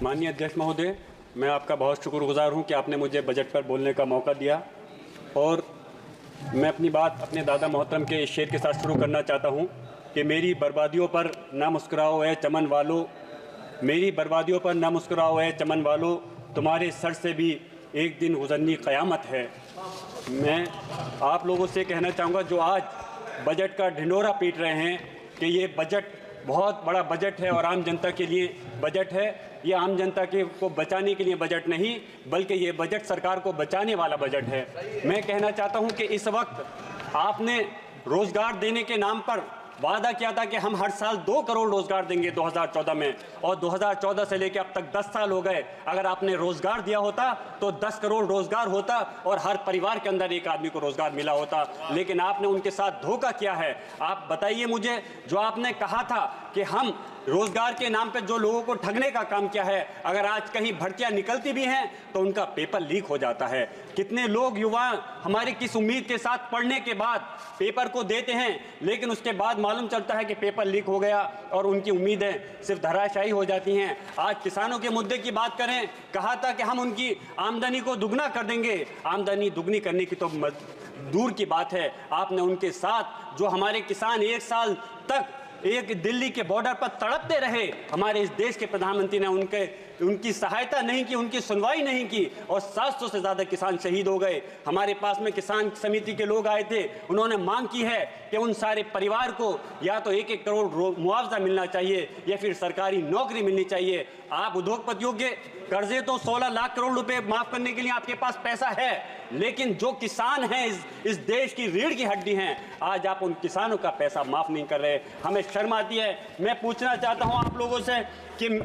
माननीय अध्यक्ष महोदय, मैं आपका बहुत शुक्रगुजार हूं कि आपने मुझे बजट पर बोलने का मौका दिया और मैं अपनी बात अपने दादा मोहतरम के इस शेर के साथ शुरू करना चाहता हूं कि मेरी बर्बादियों पर ना मुस्कुराओ ऐ चमन वालों, मेरी बर्बादियों पर ना मुस्कुराओ ऐ चमन वालों, तुम्हारे सर से भी एक दिन गुजरनी क़यामत है। मैं आप लोगों से कहना चाहूँगा जो आज बजट का ढिंढोरा पीट रहे हैं कि ये बजट बहुत बड़ा बजट है और आम जनता के लिए बजट है। ये आम जनता के को बचाने के लिए बजट नहीं, बल्कि ये बजट सरकार को बचाने वाला बजट है। मैं कहना चाहता हूं कि इस वक्त आपने रोज़गार देने के नाम पर वादा किया था कि हम हर साल 2 करोड़ रोज़गार देंगे 2014 में, और 2014 से लेकर अब तक 10 साल हो गए। अगर आपने रोज़गार दिया होता तो 10 करोड़ रोज़गार होता और हर परिवार के अंदर एक आदमी को रोज़गार मिला होता, लेकिन आपने उनके साथ धोखा किया है। आप बताइए मुझे, जो आपने कहा था कि हम रोज़गार के नाम पे जो लोगों को ठगने का काम किया है, अगर आज कहीं भर्तियां निकलती भी हैं तो उनका पेपर लीक हो जाता है। कितने लोग युवा हमारे किस उम्मीद के साथ पढ़ने के बाद पेपर को देते हैं, लेकिन उसके बाद मालूम चलता है कि पेपर लीक हो गया और उनकी उम्मीदें सिर्फ धराशायी हो जाती हैं। आज किसानों के मुद्दे की बात करें, कहा था कि हम उनकी आमदनी को दुगना कर देंगे। आमदनी दुगनी करने की तो दूर की बात है, आपने उनके साथ जो हमारे किसान 1 साल तक एक दिल्ली के बॉर्डर पर तड़पते रहे, हमारे इस देश के प्रधानमंत्री ने उनकी सहायता नहीं की, उनकी सुनवाई नहीं की और 700 से ज़्यादा किसान शहीद हो गए। हमारे पास में किसान समिति के लोग आए थे, उन्होंने मांग की है कि उन सारे परिवार को या तो 1-1 करोड़ मुआवजा मिलना चाहिए या फिर सरकारी नौकरी मिलनी चाहिए। आप उद्योगपतियों के कर्जे तो 16 लाख करोड़ रुपए माफ करने के लिए आपके पास पैसा है, लेकिन जो किसान हैं इस देश की रीढ़ की हड्डी हैं, आज आप उन किसानों का पैसा माफ नहीं कर रहे। हमें शर्म आती है। मैं पूछना चाहता हूं आप लोगों से कि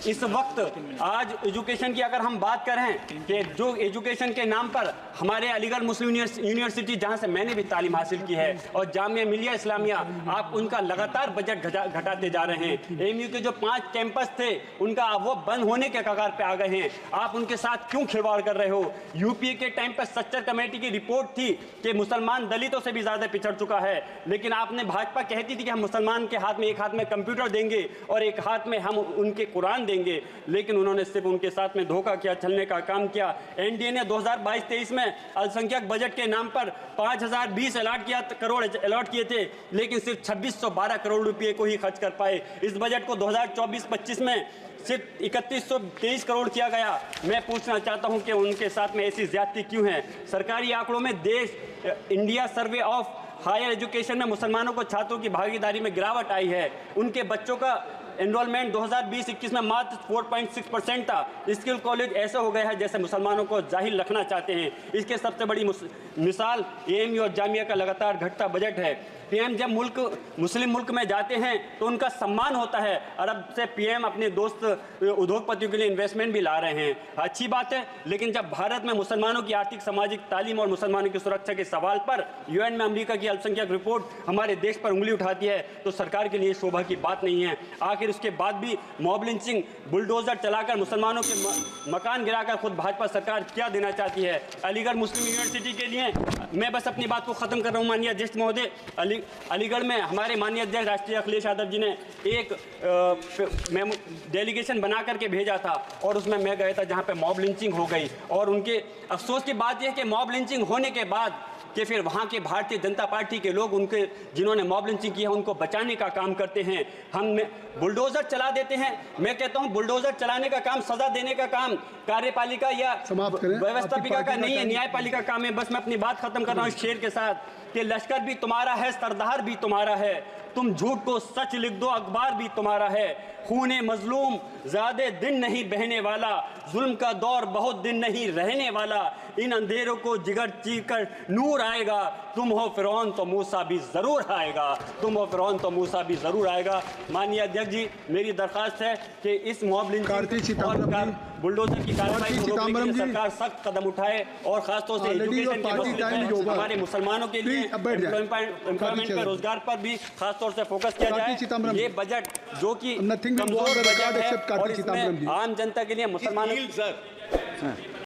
इस वक्त आज एजुकेशन की अगर हम बात करें कि जो एजुकेशन के नाम पर हमारे अलीगढ़ मुस्लिम यूनिवर्सिटी, जहां से मैंने भी तालीम हासिल की है, और जामिया मिलिया इस्लामिया, आप उनका लगातार बजट घटाते जा रहे हैं। एमयू के जो 5 कैंपस थे उनका वो बंद होने के कगार पे आ गए हैं। आप उनके साथ क्यों खिलवाड़ कर रहे हो? यूपीए के टाइम पर सच्चर कमेटी की रिपोर्ट थी कि मुसलमान दलितों से भी ज्यादा पिछड़ चुका है, लेकिन आपने भाजपा कहती थी कि हम मुसलमान के हाथ में एक हाथ में कंप्यूटर देंगे और एक हाथ में हम उनके कुरान देंगे, लेकिन उन्होंने सिर्फ उनके साथ में धोखा किया, छलने का काम किया। एनडीए ने 2022-23 में अल्पसंख्यक बजट के नाम पर 5020 करोड़ अलॉट किए थे, लेकिन सिर्फ 2612 करोड़ रुपए को ही खर्च कर पाए। इस बजट को 2024-25 में सिर्फ 3123 करोड़ किया गया। मैं पूछना चाहता हूं कि उनके साथ में ऐसी ज्यादती क्यों है? सरकारी आंकड़ों में India survey of higher education में मुसलमानों को छात्रों की भागीदारी में गिरावट आई है। उनके बच्चों का एनरोलमेंट 2020-21 में मात्र 4.6% था। स्किल कॉलेज ऐसे हो गए हैं जैसे मुसलमानों को जाहिल रखना चाहते हैं। इसके सबसे बड़ी मिसाल एएमयू और जामिया का लगातार घटता बजट है। पीएम जब मुस्लिम मुल्क में जाते हैं तो उनका सम्मान होता है। अरब से पीएम अपने दोस्त उद्योगपतियों के लिए इन्वेस्टमेंट भी ला रहे हैं, अच्छी बात है, लेकिन जब भारत में मुसलमानों की आर्थिक, सामाजिक, तालीम और मुसलमानों की सुरक्षा के सवाल पर यूएन में अमेरिका की अल्पसंख्यक रिपोर्ट हमारे देश पर उंगली उठाती है तो सरकार के लिए शोभा की बात नहीं है। आखिर उसके बाद भी मॉब लिंचिंग, बुलडोजर चलाकर मुसलमानों के मकान गिराकर खुद भाजपा सरकार क्या देना चाहती है? अलीगढ़ मुस्लिम यूनिवर्सिटी के लिए मैं बस अपनी बात को खत्म कर रहा हूँ। माननीय अध्यक्ष महोदय, अलीगढ़ में हमारे माननीय अध्यक्ष राष्ट्रीय अखिलेश यादव जी ने एक डेलीगेशन बना करके भेजा था और उसमें मैं गया था जहाँ पे मॉब लिंचिंग हो गई, और उनके अफसोस की बात यह कि मॉब लिंचिंग होने के बाद कि फिर वहाँ के भारतीय जनता पार्टी के लोग उनके जिन्होंने मॉब लिंचिंग किया उनको बचाने का काम करते हैं। हम बुलडोजर चला देते हैं। मैं कहता हूँ बुलडोजर चलाने का काम, सजा देने का काम कार्यपालिका या व्यवस्थापिका का नहीं है, न्यायपालिका काम है। बस मैं अपनी बात खत्म कर रहा हूँ इस शेर के साथ कि लश्कर भी तुम्हारा है, सरदार भी तुम्हारा है, तुम झूठ को सच लिख दो, अखबार भी तुम्हारा है। खूने मजलूम ज्यादा दिन नहीं बहने वाला, जुल्म का दौर बहुत दिन नहीं रहने वाला, इन अंधेरों को जिगर चीर कर नूर आएगा, तुम हो फिरौन तो मूसा भी जरूर आएगा, तुम हो फिरौन तो मूसा भी जरूर आएगा। माननीय अध्यक्ष जी, मेरी दरखास्त है कि इस मॉब लिंचिंग और बुलडोजर की कार्रवाई को रोकने के लिए सरकार सख्त कदम उठाए और खासतौर से एजुकेशन के मसले में हमारे मुसलमानों के लिए एम्प्लॉयमेंट पर, रोजगार पर भी खासतौर से फोकस किया जाए। ये बजट जो कि कमजोर बजट है और इसमें आम जनता के लिए मुसलमानों